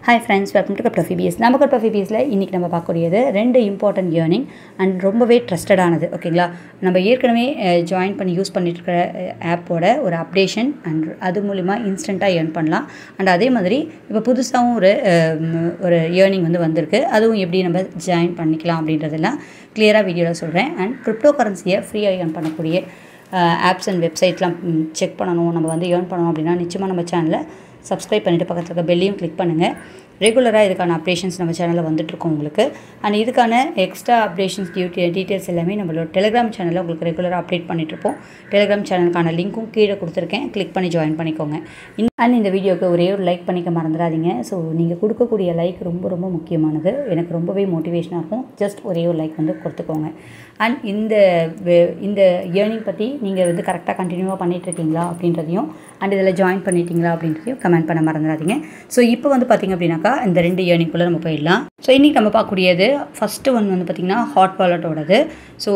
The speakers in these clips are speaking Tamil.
Hi friends, welcome to CryptoPhoebes. நம்ம CryptoPhoebesல இன்னைக்கு நம்ம பார்க்கக்கூடியது ரெண்டு இம்பார்ட்டன்ட் ஏர்னிங் அண்ட் ரொம்பவே ட்ரஸ்டடானது. ஓகேங்களா, நம்ம ஏற்கனவே ஜாயின் பண்ணி யூஸ் பண்ணிட்டு இருக்கிற ஆப்போட ஒரு அப்டேஷன் அண்ட் அது மூலிமா இன்ஸ்டண்ட்டாக ஏர்ன் பண்ணலாம். அண்ட் அதே மாதிரி இப்போ புதுசாகவும் ஒரு ஏர்னிங் வந்திருக்கு. அதுவும் எப்படி நம்ம ஜாயின் பண்ணிக்கலாம் அப்படின்றதெல்லாம் கிளியராக வீடியோவில் சொல்கிறேன். அண்ட் கிரிப்டோ கரன்சியை ஃப்ரீயாக ஏர்ன் பண்ணக்கூடிய ஆப்ஸ் அண்ட் வெப்சைட்லாம் செக் பண்ணணும், நம்ம ஏர்ன் பண்ணணும் அப்படின்னா நிச்சயமாக நம்ம சேனலை சப்ஸ்கிரைப் பண்ணிவிட்டு பக்கத்தில் இருக்க பெல்லையும் கிளிக் பண்ணுங்கள். ரெகுலராக இதுக்கான அப்டேஷன்ஸ் நம்ம சேனலில் வந்துட்டுருக்கோம் உங்களுக்கு. அண்ட் இதுக்கான எக்ஸ்ட்ரா அப்டேஷன்ஸ் டீட்டெயில்ஸ் எல்லாமே நம்மளோட டெலிகிராம் சேனலில் உங்களுக்கு ரெகுலராக அப்டேட் பண்ணிகிட்ருப்போம். டெலிகிராம் சேனலுக்கான லிங்க்கும் கீழே கொடுத்துருக்கேன், கிளிக் பண்ணி ஜாயின் பண்ணிக்கோங்க. அண்ட் இந்த வீடியோக்கு ஒரே ஒரு லைக் பண்ணிக்க மறந்துடாதீங்க. ஸோ நீங்கள் கொடுக்கக்கூடிய லைக் ரொம்ப ரொம்ப முக்கியமானது, எனக்கு ரொம்பவே மோட்டிவேஷனாக இருக்கும். ஜஸ்ட் ஒரே ஒரு லைக் கொடுத்துக்கோங்க. அண்ட் இந்த ஏர்னிங் பற்றி நீங்கள் கரெக்டாக கண்டினியூவாக பண்ணிகிட்ருக்கீங்களா அப்படின்றதையும் அண்ட் இதில் ஜாயின் பண்ணிட்டீங்களா அப்படின்றதையும் கமெண்ட் பண்ண மறந்துடாதீங்க. ஸோ இப்போ பார்த்திங்க அப்படின்னாக்கா இந்த ரெண்டு ஏர்னிங்குள்ளே நம்ம போயிடலாம். ஸோ இன்றைக்கி நம்ம பார்க்கக்கூடியது ஃபஸ்ட்டு ஒன் பார்த்திங்கன்னா ஹாட் வாலெட்டோடது. ஸோ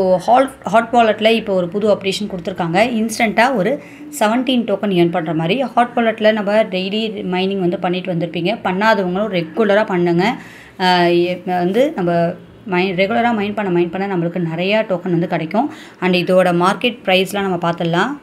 ஹாட் வாலெட்டில் இப்போ ஒரு புது அப்டேஷன் கொடுத்துருக்காங்க. இன்ஸ்டண்ட்டாக ஒரு 17 டோக்கன் ஏர்ன் பண்ணுற மாதிரி. ஹாட் வாலெட்டில் நம்ம டெய்லி மைனிங் பண்ணிட்டு வந்திருப்பீங்க. பண்ணாதவங்களும் ரெகுலராக பண்ணுங்கள். நம்ம ரெகுலராக மைண்ட் பண்ண நம்மளுக்கு நிறையா டோக்கன் கிடைக்கும். அண்ட் இதோட மார்க்கெட் ப்ரைஸ்லாம் நம்ம பார்த்துடலாம்.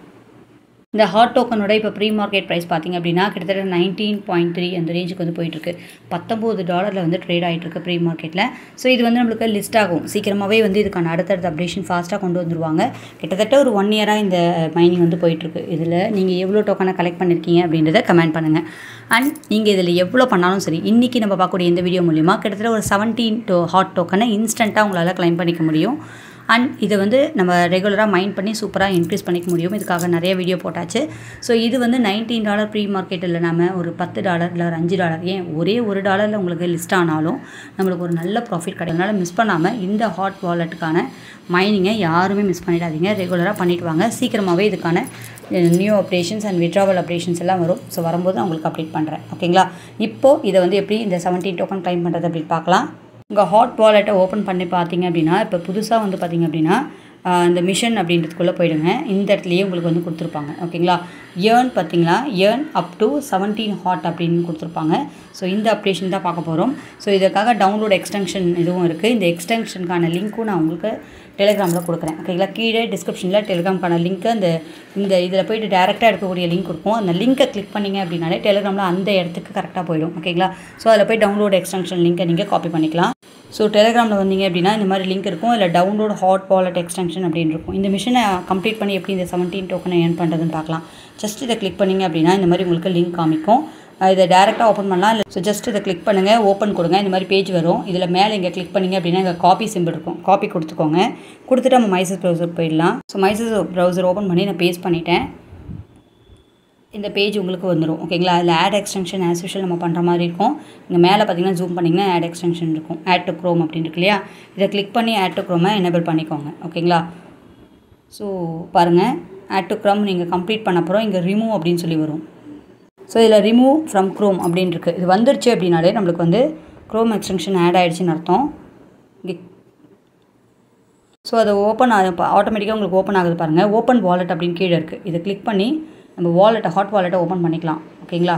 இந்த ஹாட் டோக்கனோட இப்போ ப்ரீ மார்க்கெட் ப்ரைஸ் பார்த்திங்க அப்படின்னா கிட்டத்தட்ட 19.3 அந்த ரேஞ்சுக்கு போயிட்டுருக்கு. $19 ட்ரேட் ஆகிட்டுருக்கு ப்ரீ மார்க்கெட்டில். ஸோ இது நம்மளுக்கு லிஸ்ட் ஆகும் சீக்கிரமாகவே. இதுக்கான அடுத்தடுத்த அப்டேஷன் ஃபாஸ்ட்டாக கொண்டு வந்துருவாங்க. கிட்டத்தட்ட ஒரு 1 இயராக இந்த மைனிங் போயிட்டுருக்கு. இதில் நீங்கள் எவ்வளோ டோக்கனை கலெக்ட் பண்ணியிருக்கீங்க அப்படின்றத கமெண்ட் பண்ணுங்கள். அண்ட் நீங்கள் இதில் எவ்வளோ பண்ணாலும் சரி, இன்றைக்கி நம்ம பார்க்கக்கூடிய இந்த வீடியோ மூலிமா கிட்டத்தட்ட ஒரு 17 ஹாட் டோக்கனை இன்ஸ்டண்ட்டாக உங்களால் கிளைம் பண்ணிக்க முடியும். அண்ட் இதை நம்ம ரெகுலராக மைண்ட் பண்ணி சூப்பராக இன்க்ரீஸ் பண்ணிக்க முடியும். இதுக்காக நிறைய வீடியோ போட்டாச்சு. ஸோ இது $19 ப்ரீ மார்க்கெட்டில் நம்ம ஒரு $10 இல்லை ஒரு $5 ஏன் ஒரே $1 உங்களுக்கு லிஸ்ட் ஆனாலும் நம்மளுக்கு ஒரு நல்ல ப்ராஃபிட் கிடைக்கும். அதனால் மிஸ் பண்ணாமல் இந்த ஹாட் வாலெட்டுக்கான மைனிங்கை யாருமே மிஸ் பண்ணிடாதீங்க. ரெகுலராக பண்ணிட்டு வாங்க. சீக்கிரமாகவே இதுக்கான new updations and withdrawal updations எல்லாம் வரும். ஸோ வரும்போது நான் உங்களுக்கு அப்டேட் பண்ணுறேன். ஓகேங்களா, இப்போது இதை எப்படி இந்த 17 டோக்கன் கிளைம் பண்ணுறது அப்படின்னு பார்க்கலாம். உங்கள் ஹாட் வாலெட்டை ஓப்பன் பண்ணி பார்த்தீங்க அப்படின்னா இப்போ புதுசாக பார்த்தீங்க அப்படின்னா இந்த மிஷன் அப்படின்றதுக்குள்ளே போயிடுங்க. இந்த இடத்துலையே உங்களுக்கு கொடுத்துருப்பாங்க. ஓகேங்களா, ஏர்ன் பார்த்தீங்களா, ஏர்ன் அப் டு 17 ஹாட் அப்படின்னு கொடுத்துருப்பாங்க. ஸோ இந்த அப்டேஷன் தான் பார்க்க போகிறோம். ஸோ இதற்காக டவுன்லோட் எக்ஸ்டென்ஷன் இதுவும் இருக்குது. இந்த எக்ஸ்டென்ஷனுக்கான லிங்க்கும் நான் உங்களுக்கு டெலிகிராமில் கொடுக்குறேன். ஓகேங்களா, கீழே டிஸ்கிரிப்ஷனில் டெலிகிராமுக்கான லிங்க்கு இந்த இதில் போய்ட்டு டேரெக்டாக எடுக்கக்கூடிய லிங்க் இருக்கும். அந்த லிங்க்கை கிளிக் பண்ணிங்க அப்படின்னாலே டெலிகிராமில் அந்த இடத்துக்கு கரெக்டாக போயிடும். ஓகேங்களா, ஸோ அதில் போய் டவுன்லோட் எக்ஸ்டென்ஷன் லிங்க்கை நீங்கள் காப்பி பண்ணிக்கலாம். ஸோ டெலிகிராமில் வந்தீங்க அப்படின்னா இந்த மாதிரி லிங்க் இருக்கும். இல்லை டவுன்லோட் ஹாட் வாலெட் எக்ஸ்டென்ஷன் அப்படின்னு இருக்கும். இந்த மிஷனை கம்ப்ளீட் பண்ணி எப்படி இந்த 17 டோக்கனை ஏர்ன் பண்ணுறதுன்னு பார்க்கலாம். ஜஸ்ட் இதை கிளிக் பண்ணிங்க அப்படின்னா இந்த மாதிரி உங்களுக்கு லிங்க் காமிக்கும். இதை டேரெக்டாக ஓப்பன் பண்ணலாம். இல்லை ஸோ ஜஸ்ட் இதை கிளிக் பண்ணுங்கள், ஓப்பன் கொடுங்க. இந்த மாதிரி பேஜ் வரும். இதில் மேலே இங்கே கிளிக் பண்ணிங்க அப்படின்னா இங்கே காப்பி சிம்பிள் இருக்கும். காப்பி கொடுத்துக்கோங்க. கொடுத்துட்டு நம்ம மைசஸ் ப்ரௌசர் போயிடலாம். ஸோ மைசஸ் ப்ரௌசர் ஓப்பன் பண்ணி நான் பேஸ்ட் பண்ணிட்டேன். இந்த பேஜ் உங்களுக்கு வந்துடும். ஓகேங்களா, அதில் ஆட் எக்ஸ்டென்ஷன் ஆஸ் யூஷுவல் நம்ம பண்ணுற மாதிரி இருக்கும். இங்கே மேலே பார்த்தீங்கன்னா ஜூம் பண்ணிங்கன்னா ஆட் எக்ஸ்டென்ஷன் இருக்கும். ஆட் டு க்ரோம் அப்படின்னு இருக்கு இல்லையா, இதை கிளிக் பண்ணி ஆட் டு க்ரோமை எனேபிள் பண்ணிக்கோங்க. ஓகேங்களா, ஸோ பாருங்கள், ஆட் டு க்ரோம் நீங்கள் கம்ப்ளீட் பண்ண அப்புறம் இங்கே ரிமூவ் அப்படின்னு சொல்லி வரும். ஸோ இதில் ரிமூவ் ஃப்ரம் க்ரோம் அப்படின்னு இருக்குது. இது வந்துருச்சு அப்படின்னாலே நம்மளுக்கு க்ரோம் எக்ஸ்டென்ஷன் ஆட் ஆகிடுச்சின்னு அர்த்தம். இங்கே ஸோ அதை ஓப்பன் ஆட்டோமேட்டிக்காக உங்களுக்கு ஓப்பன் ஆகுது பாருங்கள். ஓப்பன் வாலெட் அப்படின்னு கீழே இருக்குது. இதை கிளிக் பண்ணி நம்ம ஹாட் வாலெட்டை ஓப்பன் பண்ணிக்கலாம். ஓகேங்களா,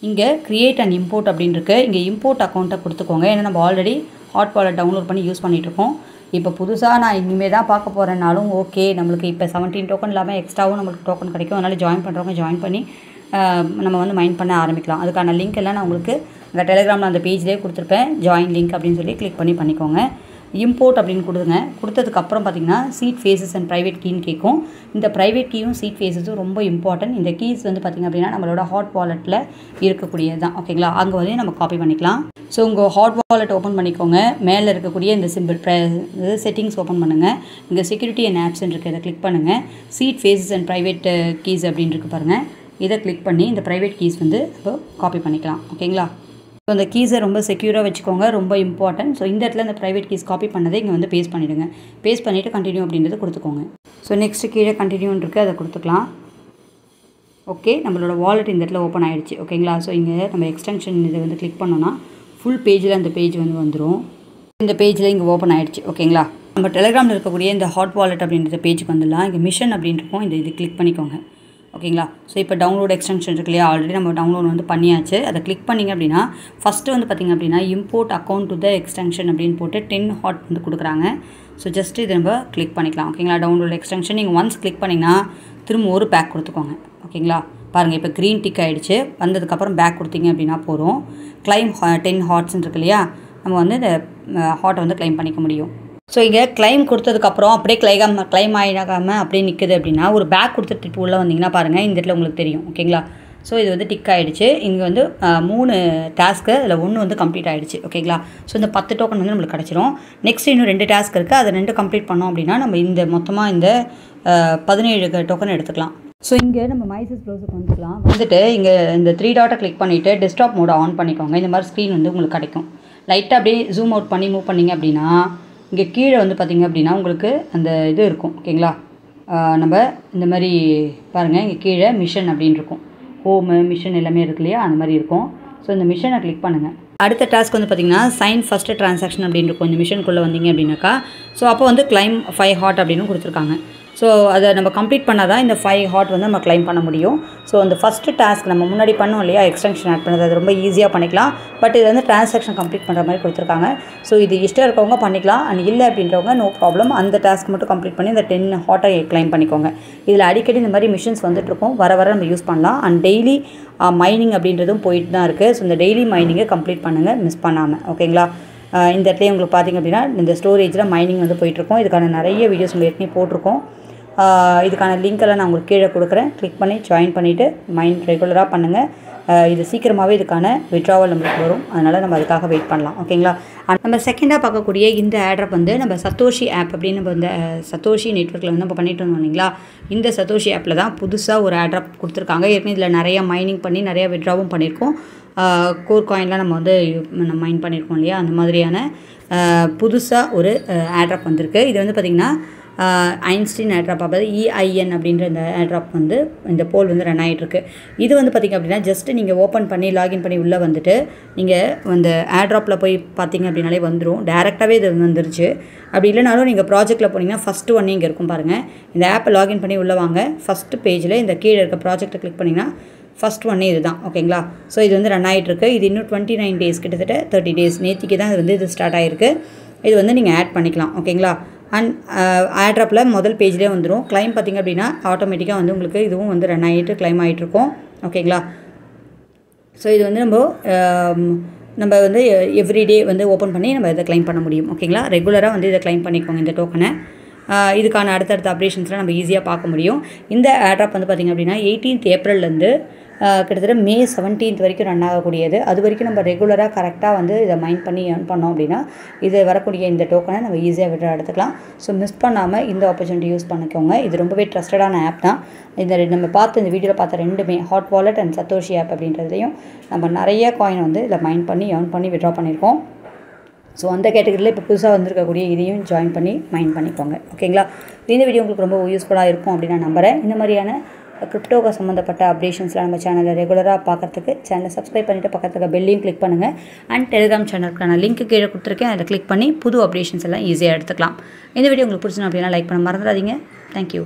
இங்கே க்ரியேட் அண்ட் இம்போர்ட் அப்படின்னு இருக்குது. இங்கே இம்போர்ட் அக்கௌண்ட்டை கொடுத்துக்கோங்க. ஏன்னா நம்ம ஆல்ரெடி ஹாட் வாலெட் டவுன்லோட் பண்ணி யூஸ் பண்ணிகிட்ருக்கோம். இப்போ புதுசாக நான் இனிமேல் தான் பார்க்க போகிறேன்னாலும் ஓகே, நம்மளுக்கு இப்போ 17 டோக்கன் இல்லாமல் எக்ஸ்ட்ராவும் நம்மளுக்கு டோக்கன் கிடைக்கும். அதனால் ஜாயின் பண்ணுறவங்க ஜாயின் பண்ணி நம்ம மைண்ட் பண்ண ஆரம்பிக்கலாம். அதுக்கான லிங்க் எல்லாம் நான் உங்களுக்கு இந்த டெலிகிராமில் அந்த பேஜ்லேயே கொடுத்துருப்பேன். ஜாயின் லிங்க் அப்படின்னு சொல்லி கிளிக் பண்ணிக்கோங்க. இம்போர்ட் அப்படின்னு கொடுங்க. கொடுத்ததுக்கப்புறம் பார்த்தீங்கன்னா சீட் ஃபேஸஸ் அண்ட் ப்ரைவேட் கீன்னு கேட்கும். இந்த ப்ரைவேட் கீயும் சீட் ஃபேஸஸும் ரொம்ப இம்பார்ட்டன்ட். இந்த கீஸ் பார்த்திங்க அப்படின்னா நம்மளோட ஹாட் வாலெட்டில் இருக்கக்கூடியது தான். ஓகேங்களா, அங்கே நம்ம காப்பி பண்ணிக்கலாம். ஸோ உங்கள் ஹாட் வாலெட் ஓப்பன் பண்ணிக்கோங்க. மேலே இருக்கக்கூடிய இந்த சிம்பிள் செட்டிங்ஸ் ஓப்பன் பண்ணுங்கள். இங்கே செக்யூரிட்டி அண்ட் ஆப்ஸ்ன்னு இருக்குது. இதை கிளிக் பண்ணுங்கள். Seed phrases and private keys அப்படின்னு இருக்குது பாருங்கள். இதை கிளிக் பண்ணி இந்த ப்ரைவேட் கீஸ் இப்போ காப்பி பண்ணிக்கலாம். ஓகேங்களா, ஸோ அந்த கீஸை ரொம்ப செக்யூராக வச்சுக்கோங்க, ரொம்ப இம்பார்ட்டன்ட். ஸோ இந்த இடத்துல இந்த ப்ரைவேட் கீஸ் காப்பி பண்ணதை இங்கே பேஸ்ட் பண்ணிவிடுங்க. பேஸ்ட் பண்ணிவிட்டு கண்டினியூ அப்படின்றத கொடுத்துக்கோங்க. ஸோ நெக்ஸ்ட்டு கீழே கண்டினியூன்னு இருக்குது, அதை கொடுத்துக்கலாம். ஓகே, நம்மளோட வாலெட் இந்த இடத்துல ஓப்பன் ஆகிடுச்சு. ஓகேங்களா, ஸோ இங்கே நம்ம எக்ஸ்டென்ஷன் இதை கிளிக் பண்ணோன்னா ஃபுல் பேஜில் அந்த பேஜ் வந்துடும். இந்த பேஜில் இங்கே ஓப்பன் ஆகிடுச்சு. ஓகேங்களா, நம்ம டெலிகிராமில் இருக்கக்கூடிய இந்த ஹாட் வாலெட் அப்படின்ற பேஜுக்கு வந்துடலாம். இங்கே மிஷன் அப்படின்னு இருக்கும். இது கிளிக் பண்ணிக்கோங்க. ஓகேங்களா. ஸோ இப்போ டவுன்லோட் எக்ஸ்டென்ஷன் இருக்கு இல்லையா, ஆல்ரெடி நம்ம டவுன்லோட் வந்து பண்ணியாச்சு. அதை கிளிக் பண்ணிங்க அப்படின்னா ஃபஸ்ட்டு வந்து பார்த்திங்க அப்படின்னா import account to the extension அப்படின்னு போட்டு 10 ஹாட் வந்து கொடுக்குறாங்க. ஸோ ஜஸ்ட் இது நம்ம கிளிக் பண்ணிக்கலாம். ஓகேங்களா. டவுன்லோட் எக்ஸ்டென்ஷன் நீங்கள் ஒன்ஸ் கிளிக் பண்ணிங்கன்னா திரும்ப ஒரு பேக் கொடுத்துக்கோங்க. ஓகேங்களா. பாருங்கள் இப்போ க்ரீன் டிக் ஆகிடுச்சு. வந்ததுக்கப்புறம் பேக் கொடுத்தீங்க அப்படின்னா போகிறோம். கிளைம் 10 ஹாட்ஸ்ன்னு இருக்கு இல்லையா, நம்ம வந்து இந்த ஹாட்டை வந்து கிளைம் பண்ணிக்க முடியும். ஸோ இங்கே கிளைம் கொடுத்ததுக்கப்புறம் அப்படியே கிளைம் ஆகிடாமல் அப்படியே நிற்குது அப்படின்னா ஒரு பேக் கொடுத்துட்டு உள்ளே வந்தீங்கன்னா பாருங்கள் இந்த இடத்துல உங்களுக்கு தெரியும். ஓகேங்களா. ஸோ இது வந்து டிக் ஆகிடுச்சு. இங்கே வந்து 3 டாஸ்க்கு, அதில் 1 வந்து கம்ப்ளீட் ஆகிடுச்சு. ஓகேங்களா. ஸோ இந்த 10 டோக்கன் வந்து நம்மளுக்கு கிடச்சிரும். நெக்ஸ்ட் இன்னும் 2 டாஸ்க் இருக்குது. அதை 2 கம்ப்ளீட் பண்ணோம் அப்படின்னா நம்ம இந்த மொத்தமாக இந்த 17 டோக்கன் எடுத்துக்கலாம். ஸோ இங்கே நம்ம மைசஸ் ப்ரௌசருக்கு வந்துக்கலாம். வந்துட்டு இங்கே இந்த 3 டாட்டை கிளிக் பண்ணிவிட்டு டெஸ்க்டாப் மோட ஆன் பண்ணிக்கோங்க. இந்த மாதிரி ஸ்க்ரீன் வந்து உங்களுக்கு கிடைக்கும். லைட்டாக அப்படியே ஜூம் அவுட் பண்ணி மூவ் பண்ணிங்க அப்படின்னா இங்கே கீழே வந்து பார்த்திங்க அப்படின்னா உங்களுக்கு அந்த இது இருக்கும். ஓகேங்களா. நம்ம இந்த மாதிரி பாருங்கள் இங்கே கீழே மிஷன் அப்படின்னு இருக்கும். ஹோமு மிஷன் எல்லாமே இருக்கு இல்லையா, அந்த மாதிரி இருக்கும். ஸோ இந்த மிஷனை கிளிக் பண்ணுங்கள். அடுத்த டாஸ்க் வந்து பார்த்திங்கன்னா சைன் ஃபஸ்ட்டு ட்ரான்சாக்ஷன் அப்படின்னு இருக்கும். இந்த மிஷனுக்குள்ளே வந்தீங்க அப்படின்னாக்கா ஸோ அப்போ வந்து கிளைம் 5 ஹாட் அப்படின்னு கொடுத்துருக்காங்க. ஸோ அதை நம்ம கம்ப்ளீட் பண்ணால் தான் இந்த 5 ஹாட் வந்து நம்ம கிளைம் பண்ண முடியும். ஸோ அந்த ஃபஸ்ட்டு டாஸ்க் நம்ம முன்னாடி பண்ணோம் இல்லையா, எக்ஸ்டென்ஷன் ஆட் பண்ணது, அது ரொம்ப ஈஸியாக பண்ணிக்கலாம். பட் இது வந்து ட்ரான்சாக்ஷன் கம்ப்ளீட் பண்ணுற மாதிரி கொடுத்துருக்காங்க. ஸோ இது இஷ்டம் இருக்கவங்க பண்ணிக்கலாம், அண்ட் இல்லை அப்படின்றவங்க நோ ப்ராப்ளம். அந்த டாஸ்க் மட்டும் கம்ப்ளீட் பண்ணி இந்த 10 ஹாட்டை கிளைம் பண்ணிக்கோங்க. இதில் அடிக்கடி இந்த மாதிரி மிஷின்ஸ் வந்துட்டுருக்கும், வர நம்ம யூஸ் பண்ணலாம். அண்ட் டெய்லி மைனிங் அப்படின்றதும் போயிட்டு தான் இருக்குது. ஸோ இந்த டெய்லி மைனிங்கை கம்ப்ளீட் பண்ணுங்கள் மிஸ் பண்ணாமல். ஓகேங்களா. இந்த இடத்துல உங்களுக்கு பார்த்திங்க அப்படின்னா இந்த ஸ்டோரேஜில் மைனிங் வந்து போயிட்டுருக்கோம். இதுக்கான நிறைய வீடியோஸ் நம்ம ஏற்கனவே போட்டிருக்கோம். இதுக்கான லிங்க்கெல்லாம் நான் உங்களுக்கு கீழே கொடுக்குறேன். கிளிக் பண்ணி ஜாயின் பண்ணிவிட்டு மைண்ட் ரெகுலராக பண்ணுங்கள். இது சீக்கிரமாகவே இதுக்கான விட்ராவல் நம்மளுக்கு வரும். அதனால் நம்ம அதுக்காக வெயிட் பண்ணலாம். ஓகேங்களா. நம்ம செகண்டாக பார்க்கக்கூடிய இந்த ஆட்ரப் வந்து நம்ம சத்தோஷி ஆப் அப்படின்னு நம்ம இந்த சத்தோஷி நெட்வொர்க்கில் வந்து நம்ம பண்ணிட்டு இருந்தோம் இல்லைங்களா. இந்த சத்தோஷி ஆப்பில் தான் புதுசாக ஒரு ஆட்ரப் கொடுத்துருக்காங்க. ஏற்கனவே இதில் நிறையா மைனிங் பண்ணி நிறையா விட்ராவும் பண்ணியிருக்கோம். கோர் காயின்லாம் நம்ம வந்து மைன் பண்ணியிருக்கோம் இல்லையா, அந்த மாதிரியான புதுசாக ஒரு ஆட்ரப் வந்திருக்கு. இது வந்து பார்த்திங்கன்னா ஐன்ஸ்டீன் ஏர்ட்ராப், அதாவது EIN அப்படின்ற இந்த ஏர்ட்ராப் வந்து இந்த போல் வந்து ரன் ஆகிட்டுருக்கு. இது வந்து பார்த்திங்க அப்படின்னா ஜஸ்ட்டு நீங்கள் ஓப்பன் பண்ணி லாகின் பண்ணி உள்ளே வந்துட்டு நீங்கள் அந்த ஏர்ட்ராப்பில் போய் பார்த்திங்க அப்படின்னாலே வந்துடும். டேரெக்டாகவே இது வந்துருச்சு. அப்படி இல்லைனாலும் நீங்கள் ப்ராஜெக்ட்டில் போனீங்கன்னா ஃபஸ்ட்டு ஒன்று இங்கே இருக்கும் பாருங்கள். இந்த ஆப்பை லாகின் பண்ணி உள்ளே வாங்க. ஃபஸ்ட்டு பேஜில் இந்த கீழே இருக்க ப்ராஜெக்ட்டை கிளிக் பண்ணிங்கன்னா ஃபஸ்ட் ஒன்னே இது தான். ஓகேங்களா. ஸோ இது வந்து ரன் ஆகிட்டுருக்கு. இது இன்னும் 29 டேஸ், கிட்டத்தட்ட 30 டேஸ் நேற்றுக்கு தான் இது ஸ்டார்ட் ஆகிருக்கு. இது வந்து நீங்கள் ஆட் பண்ணிக்கலாம். ஓகேங்களா. அண்ட் ஆட்ராப்பில் முதல் பேஜ்லேயே வந்துடும். கிளைம் பார்த்திங்க அப்படின்னா ஆட்டோமேட்டிக்காக வந்து உங்களுக்கு இதுவும் வந்து ரன் ஆகிட்டு கிளைம் ஆகிட்ருக்கோம். ஓகேங்களா. ஸோ இது வந்து நம்ம வந்து எவ்ரிடே வந்து ஓப்பன் பண்ணி நம்ம இதை கிளைம் பண்ண முடியும். ஓகேங்களா. ரெகுலராக வந்து இதை கிளைம் பண்ணிக்கோங்க இந்த டோக்கனை. இதுக்கான அடுத்தடுத்த அப்டேஷன்ஸ்லாம் நம்ம ஈஸியாக பார்க்க முடியும். இந்த ஆட்ராப் வந்து பார்த்திங்க அப்படின்னா 18th ஏப்ரல்லேருந்து கிட்டத்தட்ட May 17th வரைக்கும் ரன் ஆகக்கூடியது. அது வரைக்கும் நம்ம ரெகுலராக கரெக்டாக வந்து இதை மைண்ட் பண்ணி ஏர்ன் பண்ணோம் அப்படின்னா இது வரக்கூடிய இந்த டோக்கனை நம்ம ஈஸியாக விட்ரா எடுத்துக்கலாம். ஸோ மிஸ் பண்ணாமல் இந்த ஆப்பர்ச்சுனிட்டி யூஸ் பண்ணிக்கோங்க. இது ரொம்பவே ட்ரஸ்டடான ஆப் தான். இந்த நம்ம இந்த வீடியோவில் பார்த்த ரெண்டுமே hot wallet and Satoshi app அப்படின்றதுலையும் நம்ம நிறைய காயின் வந்து இதில் மைண்ட் பண்ணி ஏர்ன் பண்ணி விட்ரா பண்ணியிருக்கோம். ஸோ அந்த கேட்டகரியில் இப்போ புதுசாக வந்திருக்கக்கூடிய இதையும் ஜாயின் பண்ணி மைண்ட் பண்ணிக்கோங்க. ஓகேங்களா. இந்த வீடியோ உங்களுக்கு ரொம்ப யூஸ்ஃபுல்லாக இருக்கும் அப்படின்னு நான் நம்புகிறேன். இந்த மாதிரியான கிரிப்டோக்கு சம்மந்தப்பட்ட அப்டேஷன்ஸ்லாம் நம்ம சேனலில் ரெகுலராக பார்க்குறதுக்கு சேனலை சப்ஸ்கிரைப் பண்ணிவிட்டு பக்கத்துக்கு பெல்லையும் கிளிக் பண்ணுங்கள். அண்ட் டெலிகிராம் சேனலுக்கான லிங்க் கீழே கொடுத்துருக்கேன். அதை கிளிக் பண்ணி புது அப்டேஷன்ஸ் எல்லாம் ஈஸியாக எடுத்துக்கலாம். இந்த வீடியோ உங்களுக்கு பிடிச்சணும் அப்படின்னா லைக் பண்ண மறந்துடாதீங்க. தேங்க்யூ.